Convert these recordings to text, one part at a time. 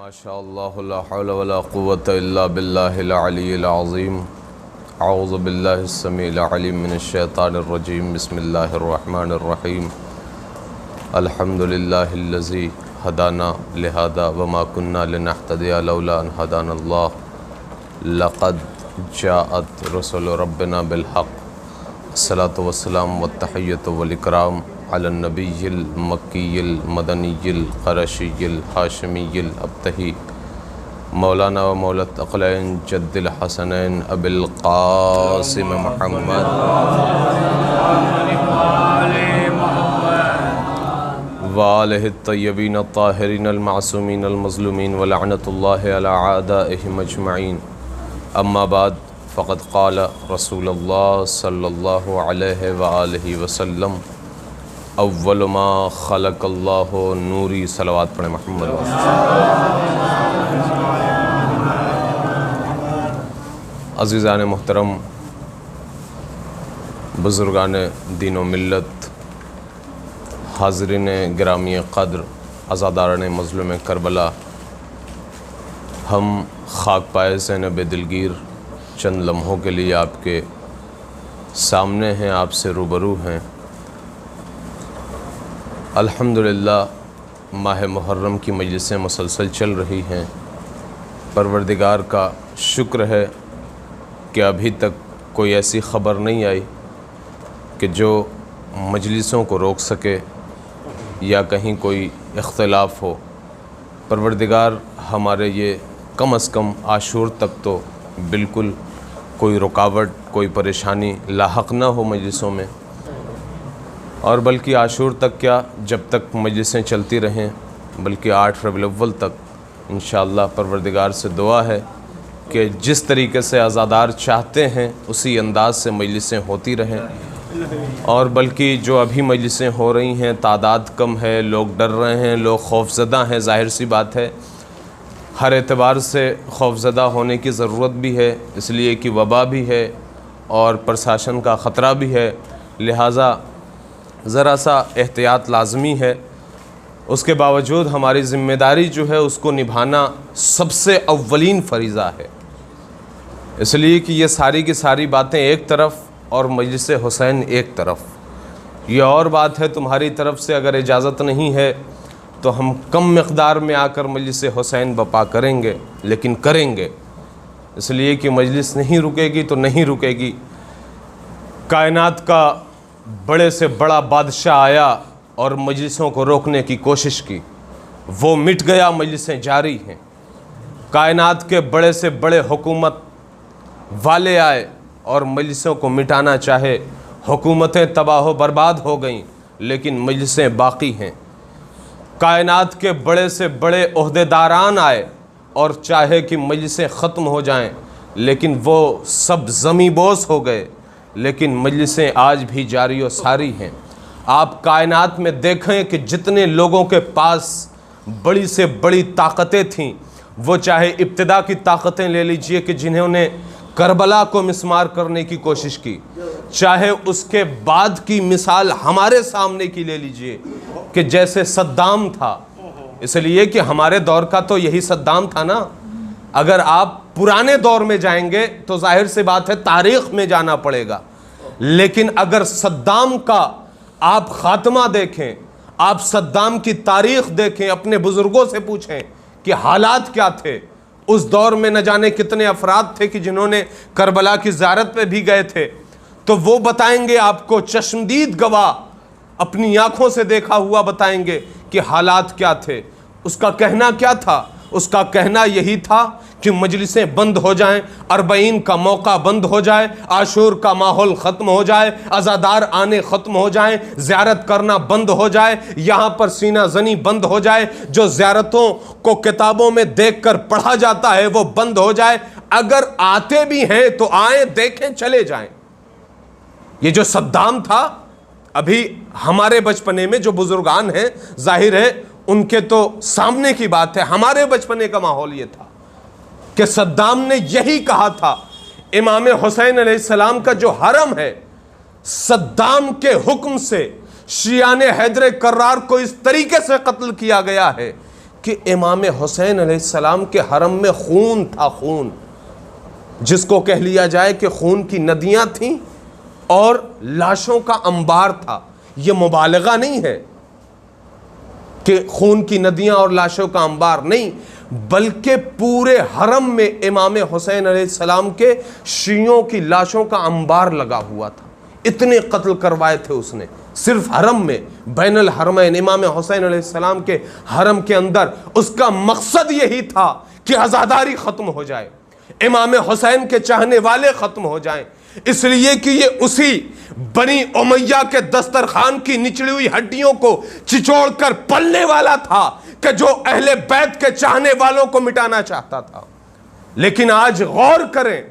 ماشاء اللہ لا حول ولا قوة الا باللہ العلی العظیم اعوذ باللہ السمیع العلیم من الشیطان الرجیم بسم اللہ الرحمن الرحیم الحمدللہ الذی ہدانا لہذا وما کننا لنہتدی لولا ان ہدانا اللہ لقد جاءت رسل ربنا بالحق الصلاة والسلام والتحیۃ والاکرام علی النبی المکی المدنی القرشی الحاشمی الابتہی مولانا و مولا الثقلین جد الحسنین ابی القاسم محمد وآلہ الطیبین الطاہرین المعصومین المظلومین ولعنۃ اللہ علی اعدائہم اجمعین اما بعد فقد قال رسول اللہ صلی اللہ علیہ وآلہ وسلم اول ما خلق اللہ نوری صلوات پڑھیں محمد عزیزان محترم، بزرگان دین و ملت، حاضرین گرامی قدر، عزاداران مظلوم کربلا، ہم خاک پائے زینب دلگیر چند لمحوں کے لیے آپ کے سامنے ہیں، آپ سے روبرو ہیں۔ الحمدللہ ماہ محرم کی مجلسیں مسلسل چل رہی ہیں۔ پروردگار کا شکر ہے کہ ابھی تک کوئی ایسی خبر نہیں آئی کہ جو مجلسوں کو روک سکے یا کہیں کوئی اختلاف ہو۔ پروردگار ہمارے یہ کم از کم عاشور تک تو بالکل کوئی رکاوٹ، کوئی پریشانی لاحق نہ ہو مجلسوں میں، اور بلکہ عاشور تک کیا، جب تک مجلسیں چلتی رہیں، بلکہ 8 ربیع الاول تک انشاءاللہ پروردگار سے دعا ہے کہ جس طریقے سے عزادار چاہتے ہیں اسی انداز سے مجلسیں ہوتی رہیں، اور بلکہ جو ابھی مجلسیں ہو رہی ہیں تعداد کم ہے، لوگ ڈر رہے ہیں، لوگ خوفزدہ ہیں۔ ظاہر سی بات ہے، ہر اعتبار سے خوفزدہ ہونے کی ضرورت بھی ہے، اس لیے کہ وبا بھی ہے اور پرساشن کا خطرہ بھی ہے، لہٰذا ذرا سا احتیاط لازمی ہے۔ اس کے باوجود ہماری ذمہ داری جو ہے اس کو نبھانا سب سے اولین فریضہ ہے، اس لیے کہ یہ ساری کی ساری باتیں ایک طرف اور مجلس حسین ایک طرف۔ یہ اور بات ہے تمہاری طرف سے اگر اجازت نہیں ہے تو ہم کم مقدار میں آ کر مجلس حسین بپا کریں گے، لیکن کریں گے، اس لیے کہ مجلس نہیں رکے گی تو نہیں رکے گی۔ کائنات کا بڑے سے بڑا بادشاہ آیا اور مجلسوں کو روکنے کی کوشش کی، وہ مٹ گیا، مجلسیں جاری ہیں۔ کائنات کے بڑے سے بڑے حکومت والے آئے اور مجلسوں کو مٹانا چاہے، حکومتیں تباہ و برباد ہو گئیں، لیکن مجلسیں باقی ہیں۔ کائنات کے بڑے سے بڑے عہدیداران آئے اور چاہے کہ مجلسیں ختم ہو جائیں، لیکن وہ سب زمیں بوس ہو گئے، لیکن مجلسیں آج بھی جاری و ساری ہیں۔ آپ کائنات میں دیکھیں کہ جتنے لوگوں کے پاس بڑی سے بڑی طاقتیں تھیں، وہ چاہے ابتدا کی طاقتیں لے لیجئے کہ جنہوں نے کربلا کو مسمار کرنے کی کوشش کی، چاہے اس کے بعد کی مثال ہمارے سامنے کی لے لیجئے کہ جیسے صدام تھا، اس لیے کہ ہمارے دور کا تو یہی صدام تھا نا۔ اگر آپ پرانے دور میں جائیں گے تو ظاہر سی بات ہے تاریخ میں جانا پڑے گا، لیکن اگر صدام کا آپ خاتمہ دیکھیں، آپ صدام کی تاریخ دیکھیں، اپنے بزرگوں سے پوچھیں کہ حالات کیا تھے اس دور میں، نہ جانے کتنے افراد تھے کہ جنہوں نے کربلا کی زیارت پہ بھی گئے تھے، تو وہ بتائیں گے آپ کو، چشمدید گواہ اپنی آنکھوں سے دیکھا ہوا بتائیں گے کہ حالات کیا تھے۔ اس کا کہنا کیا تھا؟ اس کا کہنا یہی تھا کہ مجلسیں بند ہو جائیں، 40 کا موقع بند ہو جائے، عاشور کا ماحول ختم ہو جائے، عزادار آنے ختم ہو جائیں، زیارت کرنا بند ہو جائے، یہاں پر سینہ زنی بند ہو جائے، جو زیارتوں کو کتابوں میں دیکھ کر پڑھا جاتا ہے وہ بند ہو جائے، اگر آتے بھی ہیں تو آئیں، دیکھیں، چلے جائیں۔ یہ جو صدام تھا، ابھی ہمارے بچپنے میں جو بزرگان ہیں ظاہر ہے ان کے تو سامنے کی بات ہے، ہمارے بچپنے کا ماحول یہ تھا کہ صدام نے یہی کہا تھا، امام حسین علیہ السلام کا جو حرم ہے، صدام کے حکم سے شیعان حیدر کرار کو اس طریقے سے قتل کیا گیا ہے کہ امام حسین علیہ السلام کے حرم میں خون تھا، خون جس کو کہہ لیا جائے کہ خون کی ندیاں تھیں اور لاشوں کا انبار تھا۔ یہ مبالغہ نہیں ہے کہ خون کی ندیاں اور لاشوں کا انبار نہیں، بلکہ پورے حرم میں امام حسین علیہ السلام کے شیعوں کی لاشوں کا انبار لگا ہوا تھا۔ اتنے قتل کروائے تھے اس نے صرف حرم میں، بین الحرمین، امام حسین علیہ السلام کے حرم کے اندر۔ اس کا مقصد یہی تھا کہ عزاداری ختم ہو جائے، امام حسین کے چاہنے والے ختم ہو جائیں، اس لیے کہ یہ اسی بنی امیہ کے دسترخوان کی نچڑی ہوئی ہڈیوں کو چچوڑ کر پلنے والا تھا کہ جو اہل بیت کے چاہنے والوں کو مٹانا چاہتا تھا۔ لیکن آج غور کریں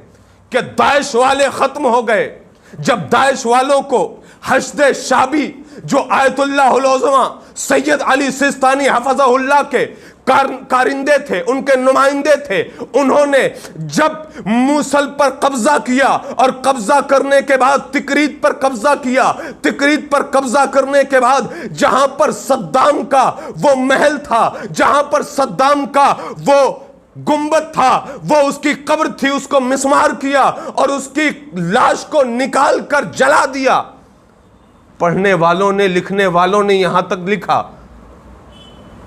کہ داعش والے ختم ہو گئے جب داعش والوں کو حشد شعبی جو آیت اللہ العظمہ سید علی سیستانی حفظہ اللہ کے کارندے تھے، ان کے نمائندے تھے، انہوں نے جب موصل پر قبضہ کیا اور قبضہ کرنے کے بعد تکریت پر قبضہ کیا، تکریت پر قبضہ کرنے کے بعد جہاں پر صدام کا وہ محل تھا، جہاں پر صدام کا وہ گنبد تھا، وہ اس کی قبر تھی، اس کو مسمار کیا اور اس کی لاش کو نکال کر جلا دیا۔ پڑھنے والوں نے، لکھنے والوں نے یہاں تک لکھا،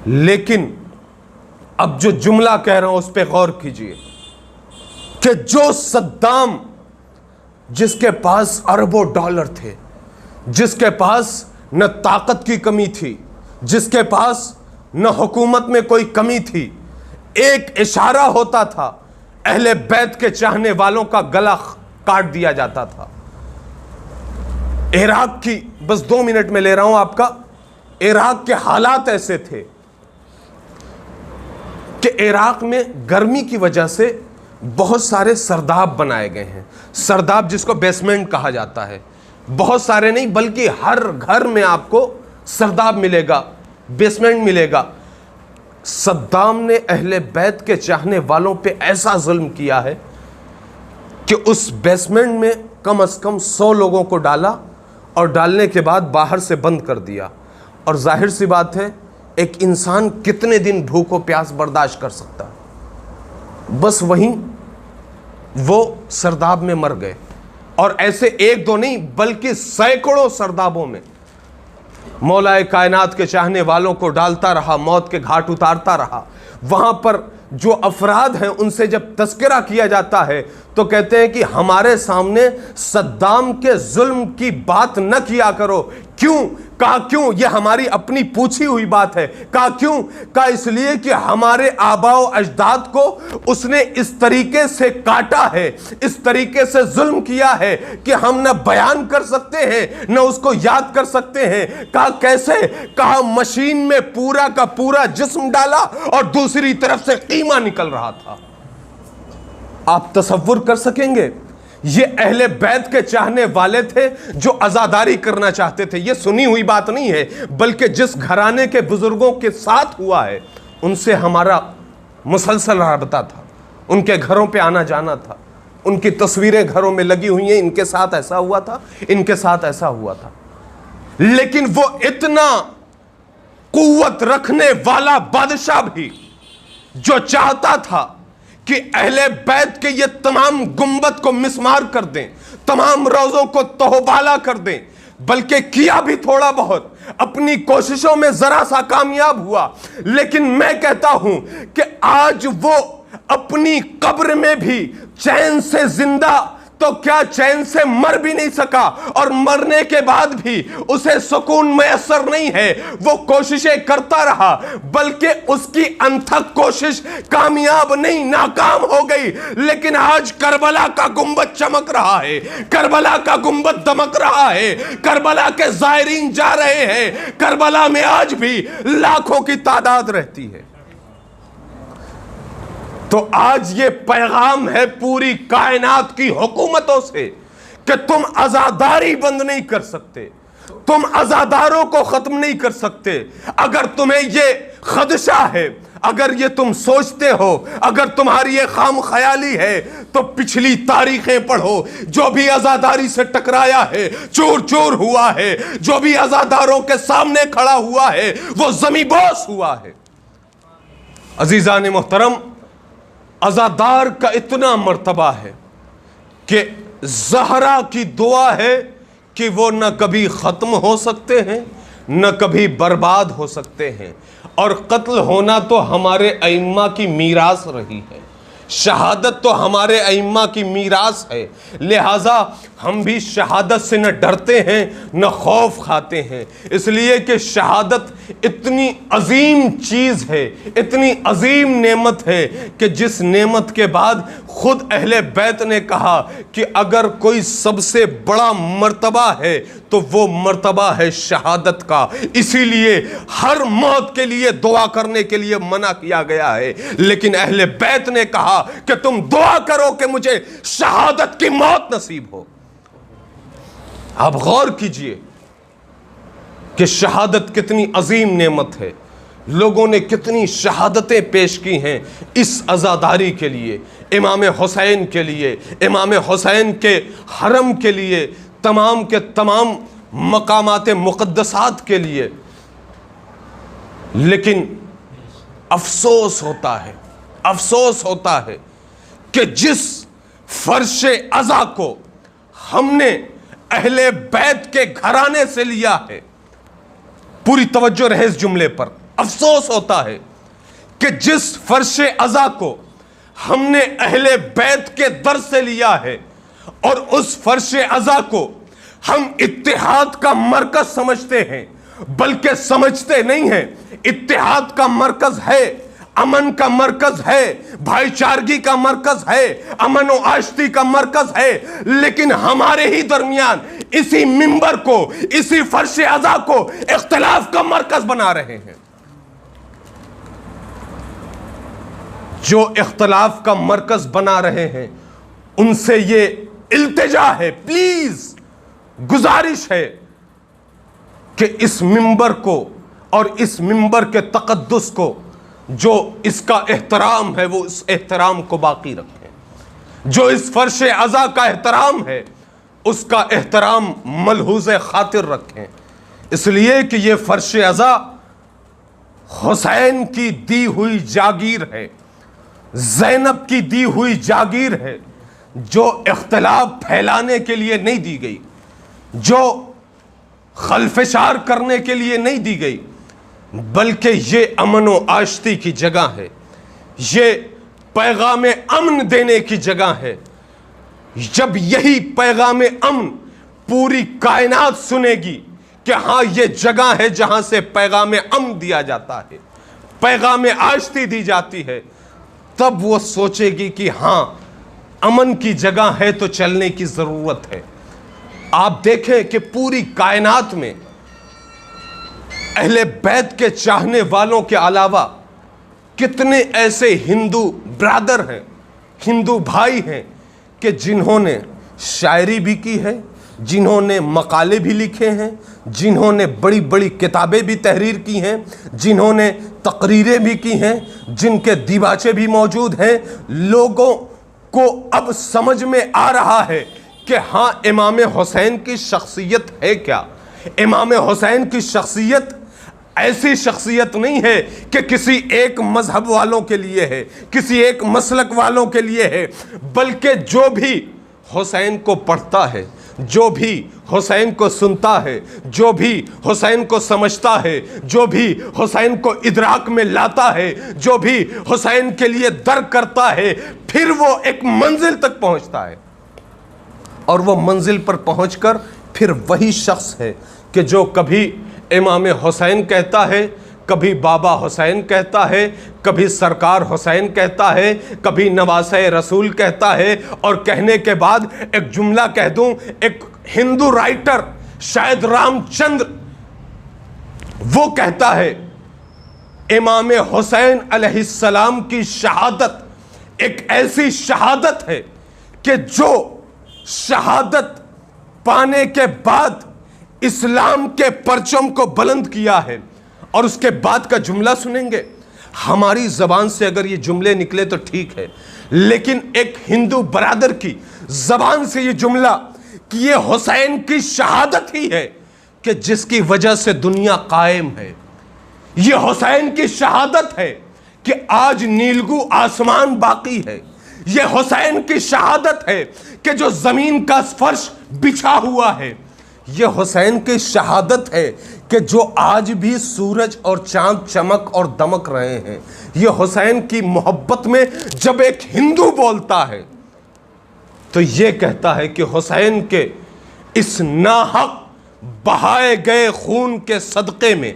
لیکن اب جو جملہ کہہ رہا ہوں اس پہ غور کیجئے کہ جو صدام جس کے پاس اربوں ڈالر تھے، جس کے پاس نہ طاقت کی کمی تھی، جس کے پاس نہ حکومت میں کوئی کمی تھی، ایک اشارہ ہوتا تھا اہل بیت کے چاہنے والوں کا گلا کاٹ دیا جاتا تھا۔ عراق کی، بس 2 منٹ میں لے رہا ہوں آپ کا، عراق کے حالات ایسے تھے کہ عراق میں گرمی کی وجہ سے بہت سارے سرداب بنائے گئے ہیں۔ سرداب جس کو بیسمنٹ کہا جاتا ہے، بہت سارے نہیں بلکہ ہر گھر میں آپ کو سرداب ملے گا، بیسمنٹ ملے گا۔ صدام نے اہل بیت کے چاہنے والوں پہ ایسا ظلم کیا ہے کہ اس بیسمنٹ میں کم از کم 100 لوگوں کو ڈالا اور ڈالنے کے بعد باہر سے بند کر دیا۔ اور ظاہر سی بات ہے ایک انسان کتنے دن بھوک و پیاس برداشت کر سکتا ہے؟ بس وہیں وہ سرداب میں مر گئے، اور ایسے 1-2 نہیں بلکہ سینکڑوں سردابوں میں مولا کائنات کے چاہنے والوں کو ڈالتا رہا، موت کے گھاٹ اتارتا رہا۔ وہاں پر جو افراد ہیں ان سے جب تذکرہ کیا جاتا ہے تو کہتے ہیں کہ ہمارے سامنے صدام کے ظلم کی بات نہ کیا کرو۔ کیوں؟ کہا کیوں؟ یہ ہماری اپنی پوچھی ہوئی بات ہے۔ کہا کیوں؟ کہا اس لیے کہ ہمارے آباء و اجداد کو اس نے اس طریقے سے کاٹا ہے، اس طریقے سے ظلم کیا ہے کہ ہم نہ بیان کر سکتے ہیں نہ اس کو یاد کر سکتے ہیں۔ کہا کیسے؟ کہا مشین میں پورا کا پورا جسم ڈالا اور دوسری طرف سے قیمہ نکل رہا تھا۔ آپ تصور کر سکیں گے؟ یہ اہل بیت کے چاہنے والے تھے جو عزاداری کرنا چاہتے تھے۔ یہ سنی ہوئی بات نہیں ہے بلکہ جس گھرانے کے بزرگوں کے ساتھ ہوا ہے ان سے ہمارا مسلسل رابطہ تھا، ان کے گھروں پہ آنا جانا تھا، ان کی تصویریں گھروں میں لگی ہوئی ہیں، ان کے ساتھ ایسا ہوا تھا، ان کے ساتھ ایسا ہوا تھا۔ لیکن وہ اتنا قوت رکھنے والا بادشاہ بھی جو چاہتا تھا کہ اہل بیت کے یہ تمام گنبد کو مسمار کر دیں، تمام روضوں کو تہوبالا کر دیں، بلکہ کیا بھی تھوڑا بہت، اپنی کوششوں میں ذرا سا کامیاب ہوا۔ لیکن میں کہتا ہوں کہ آج وہ اپنی قبر میں بھی چین سے زندہ تو کیا چین سے مر بھی نہیں سکا، اور مرنے کے بعد بھی اسے سکون میسر نہیں ہے۔ وہ کوششیں کرتا رہا بلکہ اس کی انتھک کوشش کامیاب نہیں، ناکام ہو گئی۔ لیکن آج کربلا کا گنبد چمک رہا ہے، کربلا کا گنبد دمک رہا ہے، کربلا کے زائرین جا رہے ہیں، کربلا میں آج بھی لاکھوں کی تعداد رہتی ہے۔ تو آج یہ پیغام ہے پوری کائنات کی حکومتوں سے کہ تم عزاداری بند نہیں کر سکتے، تم عزاداروں کو ختم نہیں کر سکتے۔ اگر تمہیں یہ خدشہ ہے، اگر یہ تم سوچتے ہو، اگر تمہاری یہ خام خیالی ہے تو پچھلی تاریخیں پڑھو۔ جو بھی عزاداری سے ٹکرایا ہے چور چور ہوا ہے، جو بھی عزاداروں کے سامنے کھڑا ہوا ہے وہ زمیں بوس ہوا ہے۔ عزیزان محترم، عزادار کا اتنا مرتبہ ہے کہ زہرا کی دعا ہے کہ وہ نہ کبھی ختم ہو سکتے ہیں نہ کبھی برباد ہو سکتے ہیں، اور قتل ہونا تو ہمارے ائمہ کی میراث رہی ہے، شہادت تو ہمارے ائمہ کی میراث ہے، لہٰذا ہم بھی شہادت سے نہ ڈرتے ہیں نہ خوف کھاتے ہیں، اس لیے کہ شہادت اتنی عظیم چیز ہے، اتنی عظیم نعمت ہے کہ جس نعمت کے بعد خود اہل بیت نے کہا کہ اگر کوئی سب سے بڑا مرتبہ ہے تو وہ مرتبہ ہے شہادت کا، اسی لیے ہر موت کے لیے دعا کرنے کے لیے منع کیا گیا ہے، لیکن اہل بیت نے کہا کہ تم دعا کرو کہ مجھے شہادت کی موت نصیب ہو۔ آپ غور کیجئے کہ شہادت کتنی عظیم نعمت ہے، لوگوں نے کتنی شہادتیں پیش کی ہیں اس عزاداری کے لیے، امام حسین کے لیے، امام حسین کے حرم کے لیے، تمام کے تمام مقامات مقدسات کے لیے، لیکن افسوس ہوتا ہے کہ جس فرش عزا کو ہم نے اہل بیت کے گھرانے سے لیا ہے، پوری توجہ رہے اس جملے پر، افسوس ہوتا ہے کہ جس فرش عزا کو ہم نے اہل بیت کے در سے لیا ہے اور اس فرش عزا کو ہم اتحاد کا مرکز سمجھتے ہیں، بلکہ سمجھتے نہیں ہیں، اتحاد کا مرکز ہے، امن کا مرکز ہے، بھائی چارگی کا مرکز ہے، امن و آشتی کا مرکز ہے، لیکن ہمارے ہی درمیان اسی منبر کو، اسی فرش عزا کو اختلاف کا مرکز بنا رہے ہیں۔ جو اختلاف کا مرکز بنا رہے ہیں ان سے یہ التجا ہے، پلیز گزارش ہے کہ اس منبر کو اور اس منبر کے تقدس کو، جو اس کا احترام ہے، وہ اس احترام کو باقی رکھیں، جو اس فرش عزا کا احترام ہے اس کا احترام ملحوظ خاطر رکھیں، اس لیے کہ یہ فرش عزا حسین کی دی ہوئی جاگیر ہے، زینب کی دی ہوئی جاگیر ہے، جو اختلاف پھیلانے کے لیے نہیں دی گئی، جو خلفشار کرنے کے لیے نہیں دی گئی، بلکہ یہ امن و آشتی کی جگہ ہے، یہ پیغام امن دینے کی جگہ ہے۔ جب یہی پیغام امن پوری کائنات سنے گی کہ ہاں یہ جگہ ہے جہاں سے پیغام امن دیا جاتا ہے، پیغام آشتی دی جاتی ہے، تب وہ سوچے گی کہ ہاں امن کی جگہ ہے تو چلنے کی ضرورت ہے۔ آپ دیکھیں کہ پوری کائنات میں اہل بیت کے چاہنے والوں کے علاوہ کتنے ایسے ہندو برادر ہیں، ہندو بھائی ہیں کہ جنہوں نے شاعری بھی کی ہے، جنہوں نے مقالے بھی لکھے ہیں، جنہوں نے بڑی بڑی کتابیں بھی تحریر کی ہیں، جنہوں نے تقریریں بھی کی ہیں، جن کے دیباچے بھی موجود ہیں۔ لوگوں کو اب سمجھ میں آ رہا ہے کہ ہاں امام حسین کی شخصیت ہے کیا۔ امام حسین کی شخصیت ایسی شخصیت نہیں ہے کہ کسی ایک مذہب والوں کے لیے ہے، کسی ایک مسلک والوں کے لیے ہے، بلکہ جو بھی حسین کو پڑھتا ہے، جو بھی حسین کو سنتا ہے، جو بھی حسین کو سمجھتا ہے، جو بھی حسین کو ادراک میں لاتا ہے، جو بھی حسین کے لیے درک کرتا ہے، پھر وہ ایک منزل تک پہنچتا ہے، اور وہ منزل پر پہنچ کر پھر وہی شخص ہے کہ جو کبھی امام حسین کہتا ہے، کبھی بابا حسین کہتا ہے، کبھی سرکار حسین کہتا ہے، کبھی نواسہ رسول کہتا ہے، اور کہنے کے بعد ایک جملہ کہہ دوں، ایک ہندو رائٹر شاید رام چندر وہ کہتا ہے امام حسین علیہ السلام کی شہادت ایک ایسی شہادت ہے کہ جو شہادت پانے کے بعد اسلام کے پرچم کو بلند کیا ہے۔ اور اس کے بعد کا جملہ سنیں گے، ہماری زبان سے اگر یہ جملے نکلے تو ٹھیک ہے، لیکن ایک ہندو برادر کی زبان سے یہ جملہ کہ یہ حسین کی شہادت ہی ہے کہ جس کی وجہ سے دنیا قائم ہے، یہ حسین کی شہادت ہے کہ آج نیلگو آسمان باقی ہے، یہ حسین کی شہادت ہے کہ جو زمین کا فرش بچھا ہوا ہے، یہ حسین کی شہادت ہے کہ جو آج بھی سورج اور چاند چمک اور دمک رہے ہیں۔ یہ حسین کی محبت میں جب ایک ہندو بولتا ہے تو یہ کہتا ہے کہ حسین کے اس ناحق بہائے گئے خون کے صدقے میں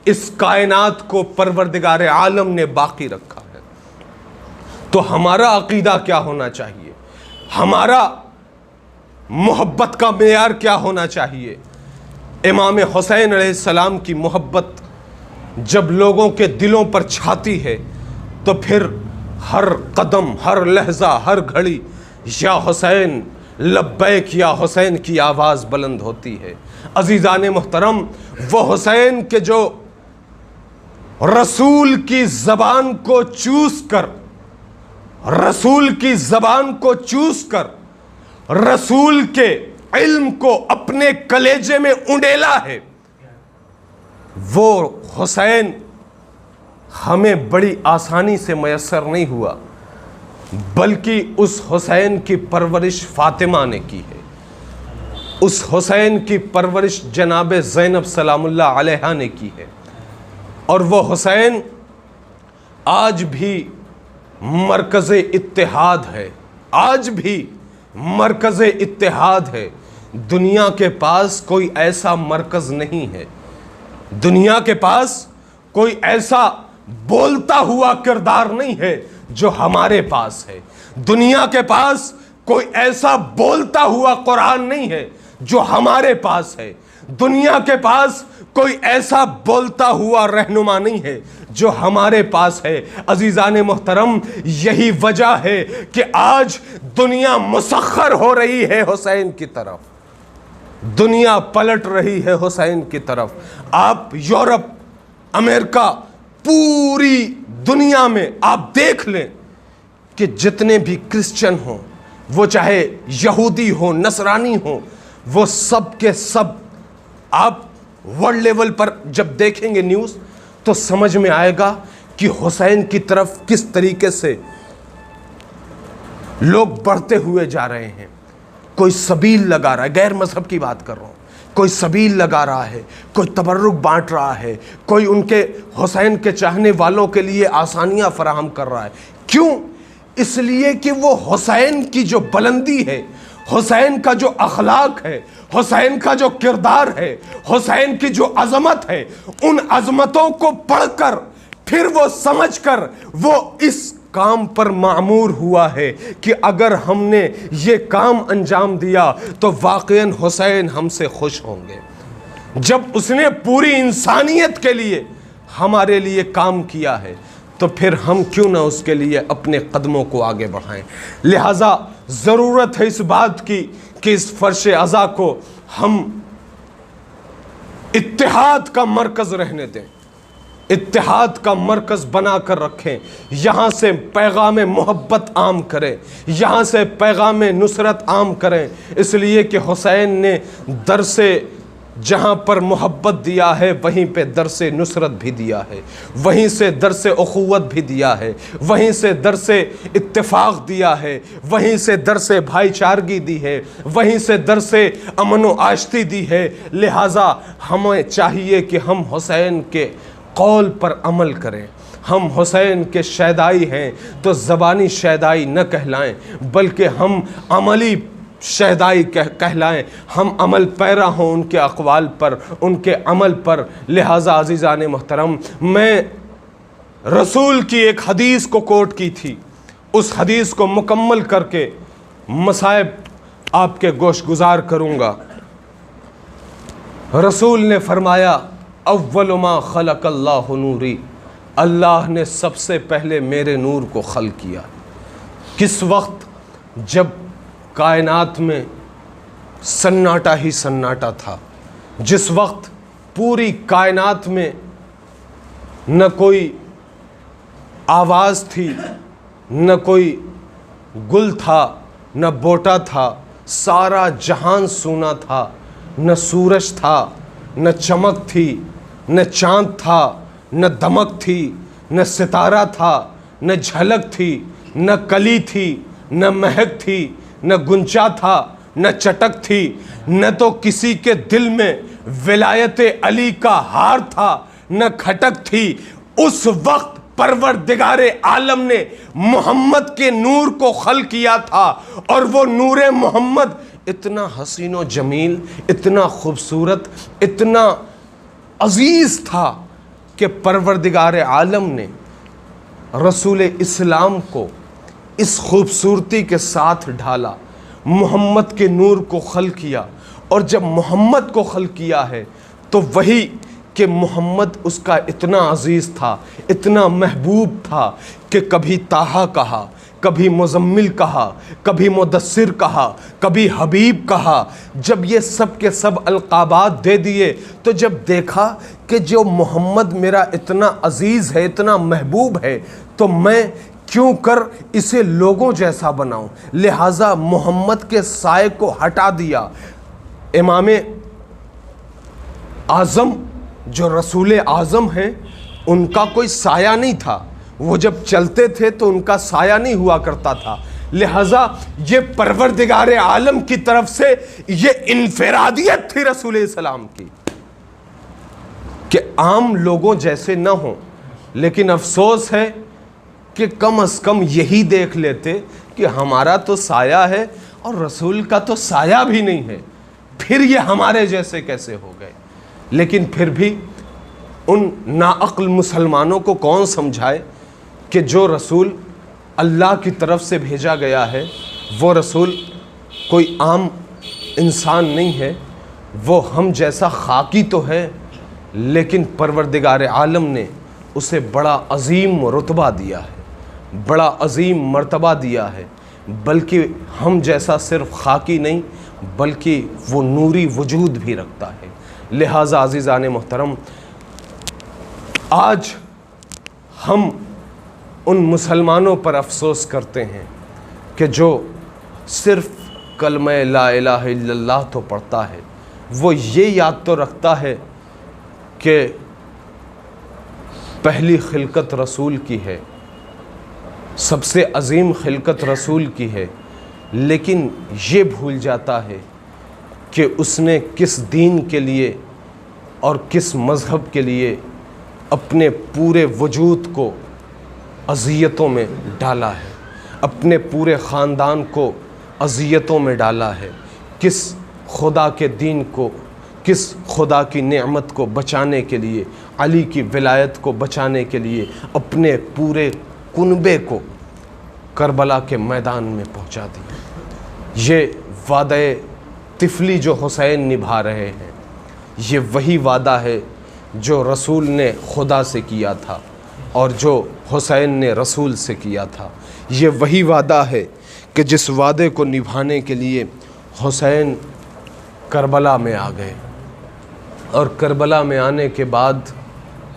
اس کائنات کو پروردگار عالم نے باقی رکھا ہے۔ تو ہمارا عقیدہ کیا ہونا چاہیے؟ ہمارا محبت کا معیار کیا ہونا چاہیے؟ امام حسین علیہ السلام کی محبت جب لوگوں کے دلوں پر چھاتی ہے تو پھر ہر قدم، ہر لحظہ، ہر گھڑی یا حسین لبیک یا حسین کی آواز بلند ہوتی ہے۔ عزیزان محترم، وہ حسین کے جو رسول کی زبان کو چوس کر، رسول کی زبان کو چوس کر رسول کے علم کو اپنے کلیجے میں انڈیلا ہے، وہ حسین ہمیں بڑی آسانی سے میسر نہیں ہوا، بلکہ اس حسین کی پرورش فاطمہ نے کی ہے، اس حسین کی پرورش جناب زینب سلام اللہ علیہا نے کی ہے، اور وہ حسین آج بھی مرکز اتحاد ہے، آج بھی مرکز اتحاد ہے۔ دنیا کے پاس کوئی ایسا مرکز نہیں ہے، دنیا کے پاس کوئی ایسا بولتا ہوا کردار نہیں ہے جو ہمارے پاس ہے، دنیا کے پاس کوئی ایسا بولتا ہوا قرآن نہیں ہے جو ہمارے پاس ہے، دنیا کے پاس کوئی ایسا بولتا ہوا رہنما نہیں ہے جو ہمارے پاس ہے۔ عزیزان محترم، یہی وجہ ہے کہ آج دنیا مسخر ہو رہی ہے حسین کی طرف، دنیا پلٹ رہی ہے حسین کی طرف۔ آپ یورپ، امریکہ، پوری دنیا میں آپ دیکھ لیں کہ جتنے بھی کرسچن ہوں، وہ چاہے یہودی ہوں، نصرانی ہوں، وہ سب کے سب آپ ورلڈ لیول پر جب دیکھیں گے نیوز تو سمجھ میں آئے گا کہ حسین کی طرف کس طریقے سے لوگ بڑھتے ہوئے جا رہے ہیں۔ کوئی سبیل لگا رہا ہے، غیر مذہب کی بات کر رہا ہوں، کوئی سبیل لگا رہا ہے، کوئی تبرک بانٹ رہا ہے، کوئی ان کے حسین کے چاہنے والوں کے لیے آسانیاں فراہم کر رہا ہے۔ کیوں؟ اس لیے کہ وہ حسین کی جو بلندی ہے، حسین کا جو اخلاق ہے، حسین کا جو کردار ہے، حسین کی جو عظمت ہے، ان عظمتوں کو پڑھ کر پھر وہ سمجھ کر وہ اس کام پر معمور ہوا ہے کہ اگر ہم نے یہ کام انجام دیا تو واقعاً حسین ہم سے خوش ہوں گے۔ جب اس نے پوری انسانیت کے لیے ہمارے لیے کام کیا ہے تو پھر ہم کیوں نہ اس کے لیے اپنے قدموں کو آگے بڑھائیں۔ لہٰذا ضرورت ہے اس بات کی کہ اس فرش عزا کو ہم اتحاد کا مرکز رہنے دیں، اتحاد کا مرکز بنا کر رکھیں، یہاں سے پیغام محبت عام کریں، یہاں سے پیغام نصرت عام کریں، اس لیے کہ حسین نے درس جہاں پر محبت دیا ہے وہیں پہ درس نصرت بھی دیا ہے، وہیں سے درس اخوت بھی دیا ہے، وہیں سے درس اتفاق دیا ہے، وہیں سے درس بھائی چارگی دی ہے، وہیں سے درس امن و آشتی دی ہے۔ لہٰذا ہمیں چاہیے کہ ہم حسین کے قول پر عمل کریں۔ ہم حسین کے شیدائی ہیں تو زبانی شیدائی نہ کہلائیں، بلکہ ہم عملی شہدائی کہلائیں، ہم عمل پیرا ہوں ان کے اقوال پر، ان کے عمل پر۔ لہٰذا عزیزان محترم، میں رسول کی ایک حدیث کو کوٹ کی تھی، اس حدیث کو مکمل کر کے مصائب آپ کے گوش گزار کروں گا۔ رسول نے فرمایا اول ما خلق اللہ نوری، اللہ نے سب سے پہلے میرے نور کو خلق کیا۔ کس وقت؟ جب کائنات میں سناٹا ہی سناٹا تھا، جس وقت پوری کائنات میں نہ کوئی آواز تھی، نہ کوئی گل تھا، نہ بوٹا تھا، سارا جہان سونا تھا، نہ سورج تھا، نہ چمک تھی، نہ چاند تھا، نہ دمک تھی، نہ ستارہ تھا، نہ جھلک تھی، نہ کلی تھی، نہ مہک تھی، نہ گنچا تھا، نہ چٹک تھی، نہ تو کسی کے دل میں ولایت علی کا ہار تھا، نہ کھٹک تھی۔ اس وقت پروردگار عالم نے محمد کے نور کو خلق کیا تھا، اور وہ نور محمد اتنا حسین و جمیل، اتنا خوبصورت، اتنا عزیز تھا کہ پروردگار عالم نے رسول اسلام کو اس خوبصورتی کے ساتھ ڈھالا، محمد کے نور کو خلق کیا۔ اور جب محمد کو خلق کیا ہے تو وہی کہ محمد اس کا اتنا عزیز تھا، اتنا محبوب تھا کہ کبھی طٰہٰ کہا، کبھی مزمل کہا، کبھی مدثر کہا، کبھی حبیب کہا۔ جب یہ سب کے سب القابات دے دیے تو جب دیکھا کہ جو محمد میرا اتنا عزیز ہے، اتنا محبوب ہے، تو میں کیوں کر اسے لوگوں جیسا بناؤں، لہٰذا محمد کے سائے کو ہٹا دیا۔ امام اعظم جو رسول اعظم ہیں، ان کا کوئی سایہ نہیں تھا، وہ جب چلتے تھے تو ان کا سایہ نہیں ہوا کرتا تھا، لہٰذا یہ پروردگار عالم کی طرف سے یہ انفرادیت تھی رسول السلام کی کہ عام لوگوں جیسے نہ ہوں۔ لیکن افسوس ہے کہ کم از کم یہی دیکھ لیتے کہ ہمارا تو سایہ ہے اور رسول کا تو سایہ بھی نہیں ہے، پھر یہ ہمارے جیسے کیسے ہو گئے۔ لیکن پھر بھی ان ناعقل مسلمانوں کو کون سمجھائے کہ جو رسول اللہ کی طرف سے بھیجا گیا ہے وہ رسول کوئی عام انسان نہیں ہے، وہ ہم جیسا خاکی تو ہے، لیکن پروردگار عالم نے اسے بڑا عظیم رتبہ دیا ہے، بڑا عظیم مرتبہ دیا ہے، بلکہ ہم جیسا صرف خاکی نہیں بلکہ وہ نوری وجود بھی رکھتا ہے۔ لہٰذا عزیزان محترم، آج ہم ان مسلمانوں پر افسوس کرتے ہیں کہ جو صرف کلمہ لا الہ الا اللہ تو پڑھتا ہے، وہ یہ یاد تو رکھتا ہے کہ پہلی خلقت رسول کی ہے، سب سے عظیم خلقت رسول کی ہے، لیکن یہ بھول جاتا ہے کہ اس نے کس دین کے لیے اور کس مذہب کے لیے اپنے پورے وجود کو اذیتوں میں ڈالا ہے، اپنے پورے خاندان کو اذیتوں میں ڈالا ہے، کس خدا کے دین کو، کس خدا کی نعمت کو بچانے کے لیے، علی کی ولایت کو بچانے کے لیے اپنے پورے کنبے کو کربلا کے میدان میں پہنچا دیا۔ یہ وعدہ طفلی جو حسین نبھا رہے ہیں، یہ وہی وعدہ ہے جو رسول نے خدا سے کیا تھا اور جو حسین نے رسول سے کیا تھا۔ یہ وہی وعدہ ہے کہ جس وعدے کو نبھانے کے لیے حسین کربلا میں آ گئے، اور کربلا میں آنے کے بعد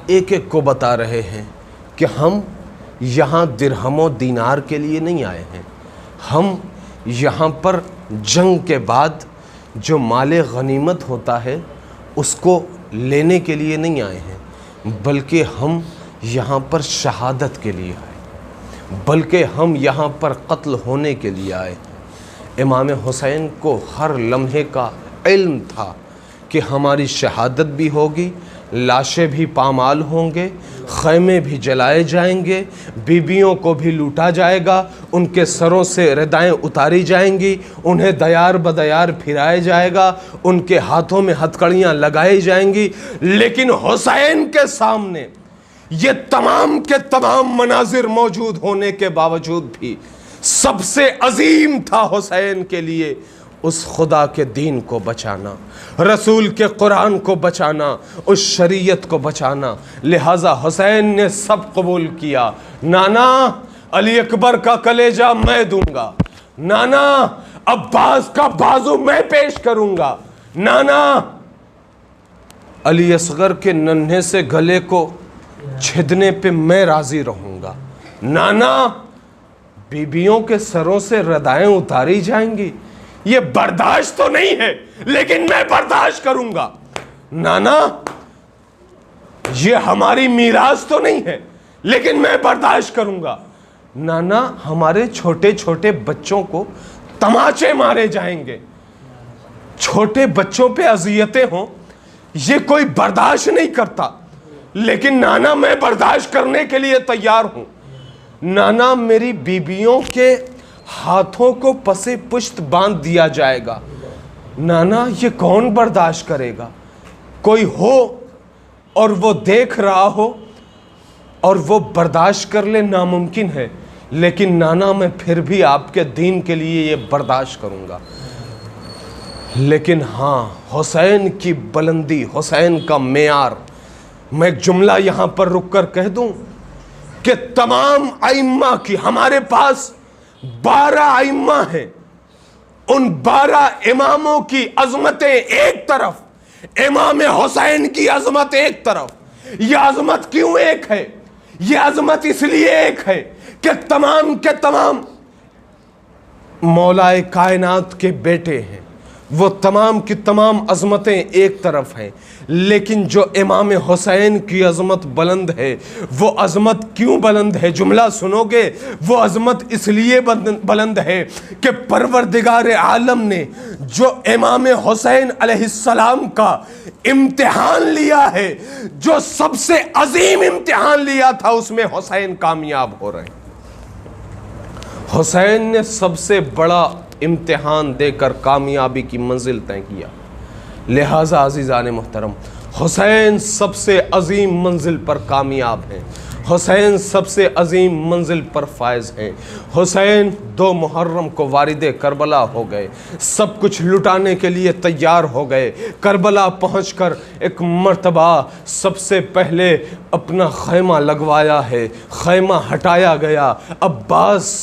ایک ایک کو بتا رہے ہیں کہ ہم یہاں درہم و دینار کے لیے نہیں آئے ہیں، ہم یہاں پر جنگ کے بعد جو مال غنیمت ہوتا ہے اس کو لینے کے لیے نہیں آئے ہیں، بلکہ ہم یہاں پر شہادت کے لیے آئے، بلکہ ہم یہاں پر قتل ہونے کے لیے آئے ہیں۔ امام حسین کو ہر لمحے کا علم تھا کہ ہماری شہادت بھی ہوگی، لاشیں بھی پامال ہوں گے، خیمے بھی جلائے جائیں گے، بیویوں کو بھی لوٹا جائے گا، ان کے سروں سے ردائیں اتاری جائیں گی، انہیں دیار بدیار پھرائے جائے گا، ان کے ہاتھوں میں ہتھکڑیاں لگائی جائیں گی۔ لیکن حسین کے سامنے یہ تمام کے تمام مناظر موجود ہونے کے باوجود بھی سب سے عظیم تھا حسین کے لیے اس خدا کے دین کو بچانا، رسول کے قرآن کو بچانا، اس شریعت کو بچانا۔ لہٰذا حسین نے سب قبول کیا۔ نانا علی اکبر کا کلیجہ میں دوں گا، نانا عباس کا بازو میں پیش کروں گا، نانا علی اصغر کے ننھے سے گلے کو چھدنے پہ میں راضی رہوں گا، نانا بیبیوں کے سروں سے ردائیں اتاری جائیں گی، یہ برداشت تو نہیں ہے لیکن میں برداشت کروں گا، نانا یہ ہماری میراث تو نہیں ہے لیکن میں برداشت کروں گا. نانا ہمارے چھوٹے چھوٹے بچوں کو تماچے مارے جائیں گے, چھوٹے بچوں پہ اذیتیں ہوں, یہ کوئی برداشت نہیں کرتا, لیکن نانا میں برداشت کرنے کے لیے تیار ہوں. نانا میری بیویوں کے ہاتھوں کو پسے پشت باندھ دیا جائے گا, نانا یہ کون برداشت کرے گا؟ کوئی ہو اور وہ دیکھ رہا ہو اور وہ برداشت کر لے, ناممکن ہے, لیکن نانا میں پھر بھی آپ کے دین کے لیے یہ برداشت کروں گا. لیکن ہاں حسین کی بلندی, حسین کا معیار, میں ایک جملہ یہاں پر رک کر کہہ دوں کہ تمام ائمہ کی, ہمارے پاس 12 ائمہ ہیں, ان 12 اماموں کی عظمتیں ایک طرف, امام حسین کی عظمت ایک طرف. یہ عظمت کیوں ایک ہے؟ یہ عظمت اس لیے ایک ہے کہ تمام کے تمام مولا کائنات کے بیٹے ہیں, وہ تمام کی تمام عظمتیں ایک طرف ہیں, لیکن جو امام حسین کی عظمت بلند ہے, وہ عظمت کیوں بلند ہے؟ جملہ سنو گے. وہ عظمت اس لیے بلند ہے کہ پروردگار عالم نے جو امام حسین علیہ السلام کا امتحان لیا ہے, جو سب سے عظیم امتحان لیا تھا, اس میں حسین کامیاب ہو رہے ہیں. حسین نے سب سے بڑا امتحان دے کر کامیابی کی منزل طے کیا. لہٰذا عزیزان محترم, حسین سب سے عظیم منزل پر کامیاب ہیں, حسین سب سے عظیم منزل پر فائز ہیں. حسین 2 محرم کو وارد کربلا ہو گئے, سب کچھ لٹانے کے لیے تیار ہو گئے. کربلا پہنچ کر ایک مرتبہ سب سے پہلے اپنا خیمہ لگوایا ہے, خیمہ ہٹایا گیا, عباس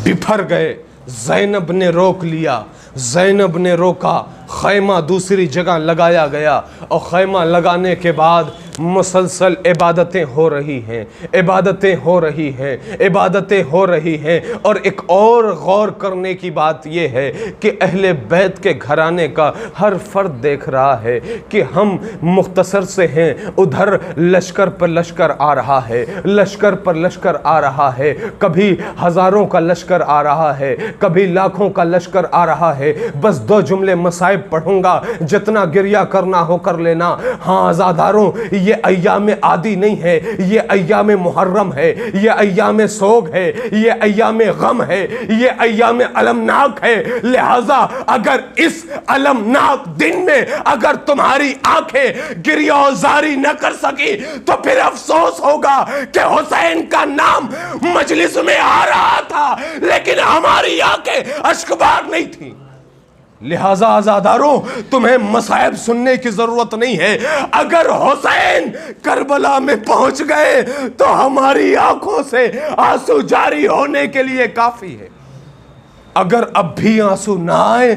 بپھر گئے, زینب نے روک لیا, زینب نے روکا, خیمہ دوسری جگہ لگایا گیا, اور خیمہ لگانے کے بعد مسلسل عبادتیں ہو رہی ہیں, عبادتیں ہو رہی ہیں, عبادتیں ہو رہی ہیں. اور ایک اور غور کرنے کی بات یہ ہے کہ اہل بیت کے گھرانے کا ہر فرد دیکھ رہا ہے کہ ہم مختصر سے ہیں, ادھر لشکر پر لشکر آ رہا ہے, لشکر پر لشکر آ رہا ہے, کبھی ہزاروں کا لشکر آ رہا ہے, کبھی لاکھوں کا لشکر آ رہا ہے. بس 2 جملے مصائب پڑھوں گا, جتنا گریہ کرنا ہو کر لینا. ہاں عزاداروں, یہ ایام عادی نہیں ہے, یہ ایام محرم ہے, یہ ایام سوگ ہے, یہ ایام غم ہے, یہ ایام المناک ہے. لہذا اگر اس المناک دن میں اگر تمہاری آنکھیں گریہ و زاری نہ کر سکی تو پھر افسوس ہوگا کہ حسین کا نام مجلس میں آ رہا تھا, لیکن ہماری آنکھیں اشکبار نہیں تھیں. لہٰذا عزاداروں, تمہیں مصائب سننے کی ضرورت نہیں ہے. اگر حسین کربلا میں پہنچ گئے تو ہماری آنکھوں سے آنسو جاری ہونے کے لیے کافی ہے. اگر اب بھی آنسو نہ آئے,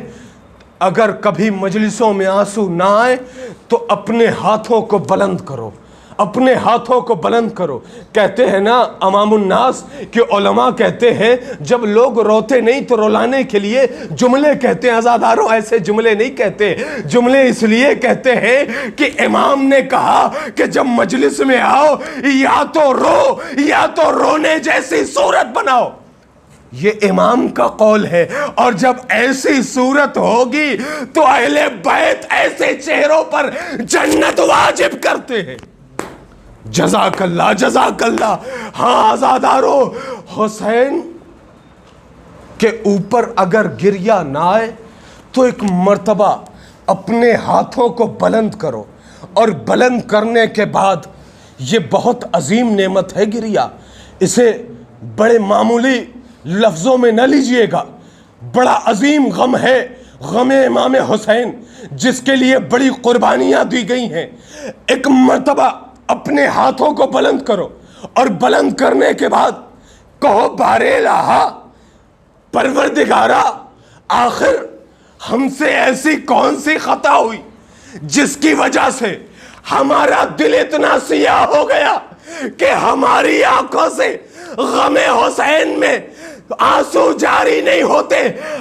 اگر کبھی مجلسوں میں آنسو نہ آئے, تو اپنے ہاتھوں کو بلند کرو, اپنے ہاتھوں کو بلند کرو. کہتے ہیں نا امام الناس کہ علماء کہتے ہیں جب لوگ روتے نہیں تو رلانے کے لیے جملے کہتے ہیں. عزاداروں ایسے جملے نہیں کہتے, جملے اس لیے کہتے ہیں کہ امام نے کہا کہ جب مجلس میں آؤ یا تو رو یا تو رونے جیسی صورت بناؤ. یہ امام کا قول ہے, اور جب ایسی صورت ہوگی تو اہل بیت ایسے چہروں پر جنت واجب کرتے ہیں. جزاک اللہ, جزاک اللہ. ہاں عزادارو, حسین کے اوپر اگر گریہ نہ آئے تو ایک مرتبہ اپنے ہاتھوں کو بلند کرو, اور بلند کرنے کے بعد یہ بہت عظیم نعمت ہے گریہ, اسے بڑے معمولی لفظوں میں نہ لیجئے گا. بڑا عظیم غم ہے, غم امام حسین, جس کے لیے بڑی قربانیاں دی گئی ہیں. ایک مرتبہ اپنے ہاتھوں کو بلند کرو, اور بلند کرنے کے بعد کہو بارے الہا, پروردگارا, آخر ہم سے ایسی کون سی خطا ہوئی جس کی وجہ سے ہمارا دل اتنا سیاہ ہو گیا کہ ہماری آنکھوں سے غم حسین میں آنسو جاری نہیں ہوتے.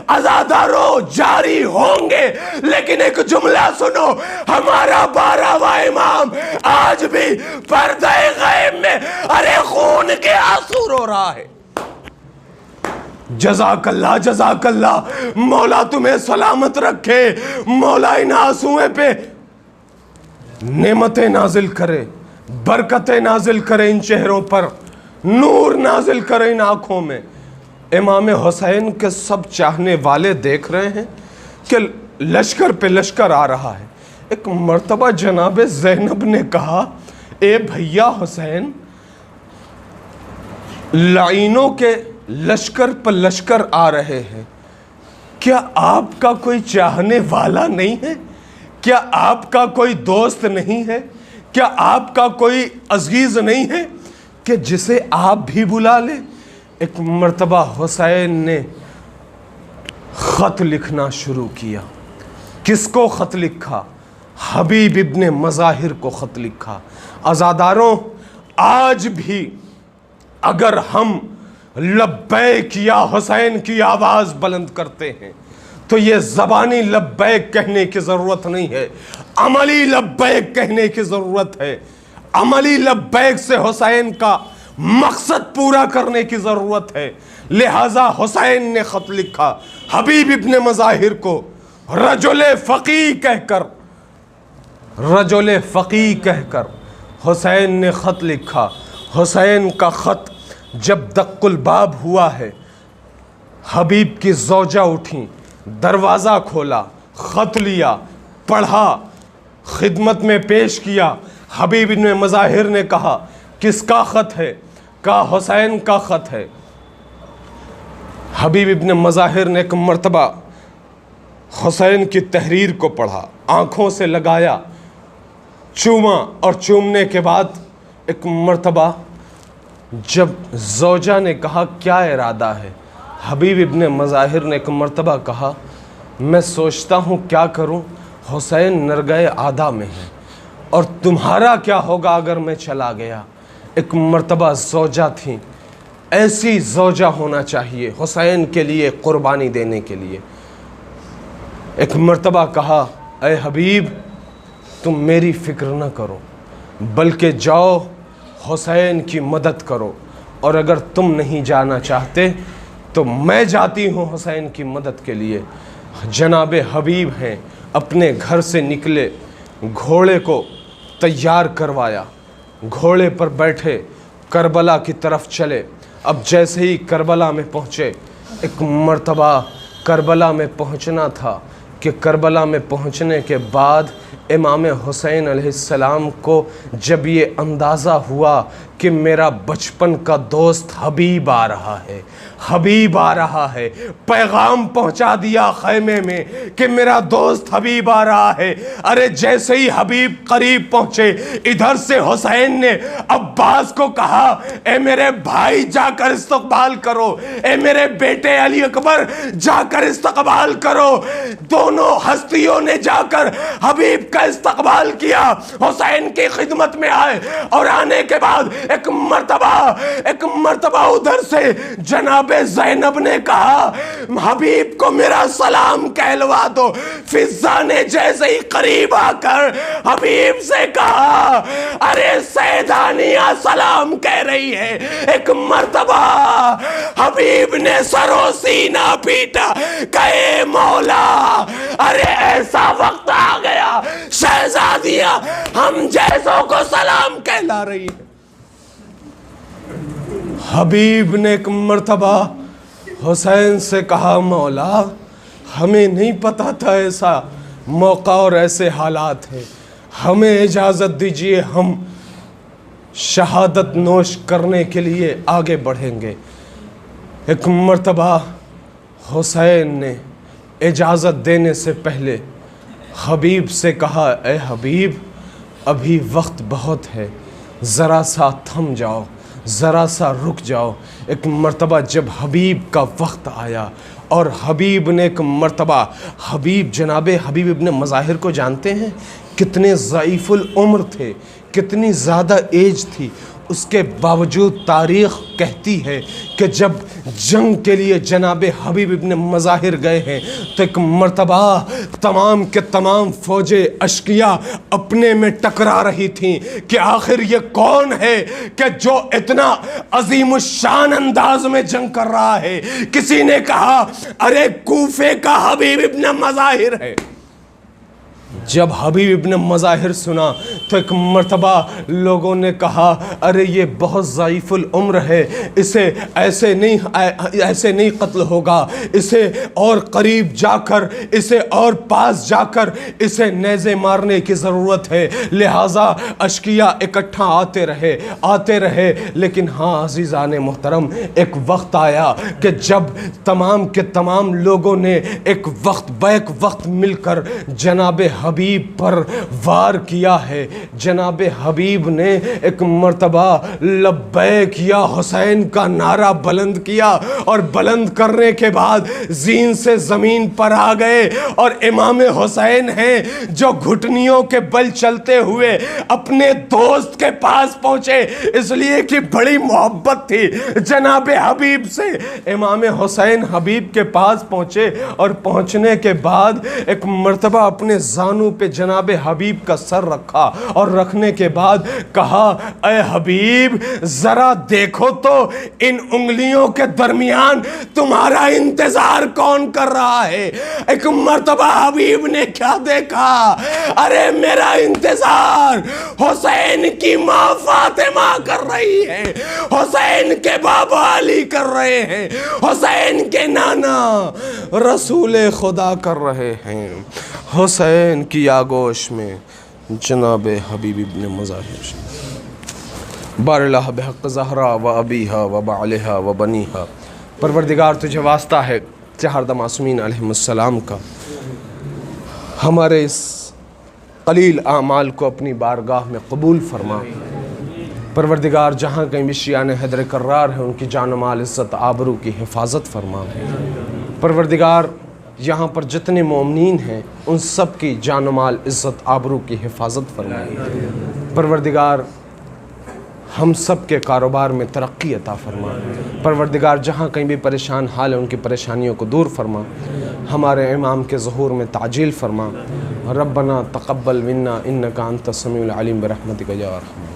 عزاداروں جاری ہوں گے, لیکن ایک جملہ سنو, ہمارا 12واں امام آج بھی پردہ غیب میں ارے خون کے آنسو رو رہا ہے۔ جزاک اللہ، جزاک اللہ، مولا تمہیں سلامت رکھے، مولا ان آنسوئے پہ نعمتیں نازل کرے، برکتیں نازل کرے، ان چہروں پر نور نازل کرے، ان آنکھوں میں۔ امام حسین کے سب چاہنے والے دیکھ رہے ہیں کہ لشکر پہ لشکر آ رہا ہے۔ ایک مرتبہ جناب زینب نے کہا، اے بھیا حسین، لعینوں کے لشکر پر لشکر آ رہے ہیں، کیا آپ کا کوئی چاہنے والا نہیں ہے؟ کیا آپ کا کوئی دوست نہیں ہے؟ کیا آپ کا کوئی عزیز نہیں ہے کہ جسے آپ بھی بلا لیں؟ ایک مرتبہ حسین نے خط لکھنا شروع کیا۔ کس کو خط لکھا؟ حبیب ابن مظاہر کو خط لکھا۔ عزاداروں، آج بھی اگر ہم لبیک یا حسین کی آواز بلند کرتے ہیں تو یہ زبانی لبیک کہنے کی ضرورت نہیں ہے، عملی لبیک کہنے کی ضرورت ہے۔ عملی لبیک سے حسین کا مقصد پورا کرنے کی ضرورت ہے۔ لہٰذا حسین نے خط لکھا حبیب ابن مظاہر کو، رجل فقی کہہ کر حسین نے خط لکھا۔ حسین کا خط جب دق الباب ہوا ہے، حبیب کی زوجہ اٹھیں، دروازہ کھولا، خط لیا، پڑھا، خدمت میں پیش کیا۔ حبیب ابن مظاہر نے کہا، کس کا خط ہے؟ کہا حسین کا خط ہے۔ حبیب ابن مظاہر نے ایک مرتبہ حسین کی تحریر کو پڑھا، آنکھوں سے لگایا، چوما، اور چومنے کے بعد ایک مرتبہ جب زوجہ نے کہا کیا ارادہ ہے، حبیب ابن مظاہر نے ایک مرتبہ کہا، میں سوچتا ہوں کیا کروں، حسین نرگہ آدھا میں ہے، اور تمہارا کیا ہوگا اگر میں چلا گیا۔ ایک مرتبہ زوجہ تھیں، ایسی زوجہ ہونا چاہیے حسین کے لیے قربانی دینے کے لیے۔ ایک مرتبہ کہا، اے حبیب، تم میری فکر نہ کرو، بلکہ جاؤ حسین کی مدد کرو، اور اگر تم نہیں جانا چاہتے تو میں جاتی ہوں حسین کی مدد کے لیے۔ جناب حبیب ہیں، اپنے گھر سے نکلے، گھوڑے کو تیار کروایا، گھوڑے پر بیٹھے، کربلا کی طرف چلے۔ اب جیسے ہی کربلا میں پہنچے، ایک مرتبہ کربلا میں پہنچنا تھا کہ کربلا میں پہنچنے کے بعد امام حسین علیہ السلام کو جب یہ اندازہ ہوا کہ میرا بچپن کا دوست حبیب آ رہا ہے، حبیب آ رہا ہے، پیغام پہنچا دیا خیمے میں کہ میرا دوست حبیب آ رہا ہے۔ ارے جیسے ہی حبیب قریب پہنچے، ادھر سے حسین نے عباس کو کہا، اے میرے بھائی جا کر استقبال کرو، اے میرے بیٹے علی اکبر جا کر استقبال کرو۔ دونوں ہستیوں نے جا کر حبیب کا استقبال کیا، حسین کی خدمت میں آئے، اور آنے کے بعد ایک مرتبہ ادھر سے جناب زینب نے کہا، حبیب کو میرا سلام کہلوا دو۔ فضہ نے جیسے ہی قریب آ کر حبیب سے کہا، ارے سیدانیہ سلام کہہ رہی ہے۔ ایک مرتبہ حبیب نے سر و سینہ پیٹا، کہے مولا، ارے ایسا وقت آ گیا، شہزادیاں ہم جیسوں کو سلام کہلا رہی ہے۔ حبیب نے ایک مرتبہ حسین سے کہا، مولا ہمیں نہیں پتا تھا ایسا موقع اور ایسے حالات ہیں، ہمیں اجازت دیجئے، ہم شہادت نوش کرنے کے لیے آگے بڑھیں گے۔ ایک مرتبہ حسین نے اجازت دینے سے پہلے حبیب سے کہا، اے حبیب ابھی وقت بہت ہے، ذرا سا تھم جاؤ، ذرا سا رک جاؤ۔ ایک مرتبہ جب حبیب کا وقت آیا، اور حبیب نے ایک مرتبہ، جناب حبیب ابن مظاہر کو جانتے ہیں کتنے ضعیف العمر تھے، کتنی زیادہ ایج تھی، اس کے باوجود تاریخ کہتی ہے کہ جب جنگ کے لیے جناب حبیب ابن مظاہر گئے ہیں تو ایک مرتبہ تمام کے تمام فوجیں اشقیاء اپنے میں ٹکرا رہی تھیں کہ آخر یہ کون ہے کہ جو اتنا عظیم الشان انداز میں جنگ کر رہا ہے۔ کسی نے کہا ارے کوفے کا حبیب ابن مظاہر ہے۔ جب حبیب ابن مظاہر سنا تو ایک مرتبہ لوگوں نے کہا ارے یہ بہت ضعیف العمر ہے، اسے ایسے نہیں قتل ہوگا، اسے اور قریب جا کر، اسے اور پاس جا کر اسے نیزے مارنے کی ضرورت ہے۔ لہٰذا اشقیاء اکٹھا آتے رہے لیکن ہاں عزیزان محترم، ایک وقت آیا کہ جب تمام کے تمام لوگوں نے ایک وقت مل کر جناب حبیب پر وار کیا ہے۔ جناب حبیب نے ایک مرتبہ لبیک یا حسین کا نعرہ بلند کیا، اور بلند کرنے کے بعد زین سے زمین پر آ گئے، اور امام حسین ہیں جو گھٹنیوں کے بل چلتے ہوئے اپنے دوست کے پاس پہنچے، اس لیے کہ بڑی محبت تھی جناب حبیب سے۔ امام حسین حبیب کے پاس پہنچے، اور پہنچنے کے بعد ایک مرتبہ اپنے زانو پہ جناب حبیب کا سر رکھا، اور رکھنے کے بعد کہا اے حبیب ذرا دیکھو تو ان انگلیوں کے درمیان تمہارا انتظار کون کر رہا ہے۔ ایک مرتبہ حبیب نے کیا دیکھا، ارے میرا انتظار حسین کی ماں فاطمہ کر رہی ہے، حسین کے بابا علی کر رہے ہیں، حسین کے نانا رسول خدا کر رہے ہیں۔ حسین کی آگوش میں جناب حبیب ابن مظاہر بار اللہ بحق زہرا و ابیہا و بعلہا و بنیہا۔ پروردگار تجھے واسطہ ہے چہاردہ معصومین علیہ السلام کا، ہمارے اس قلیل اعمال کو اپنی بارگاہ میں قبول فرما۔ پروردگار جہاں کہیں بھی شیعان حیدر کرار ہیں ان کی جان و مال عزت آبرو کی حفاظت فرما۔ پروردگار یہاں پر جتنے مومنین ہیں ان سب کی جان و مال عزت آبرو کی حفاظت فرما۔ پروردگار ہم سب کے کاروبار میں ترقی عطا فرما۔ پروردگار جہاں کہیں بھی پریشان حال ہیں ان کی پریشانیوں کو دور فرما۔ ہمارے امام کے ظہور میں تعجیل فرما۔ ربنا تقبل منا انک انت السمیع العلیم برحمتک یا ارحم۔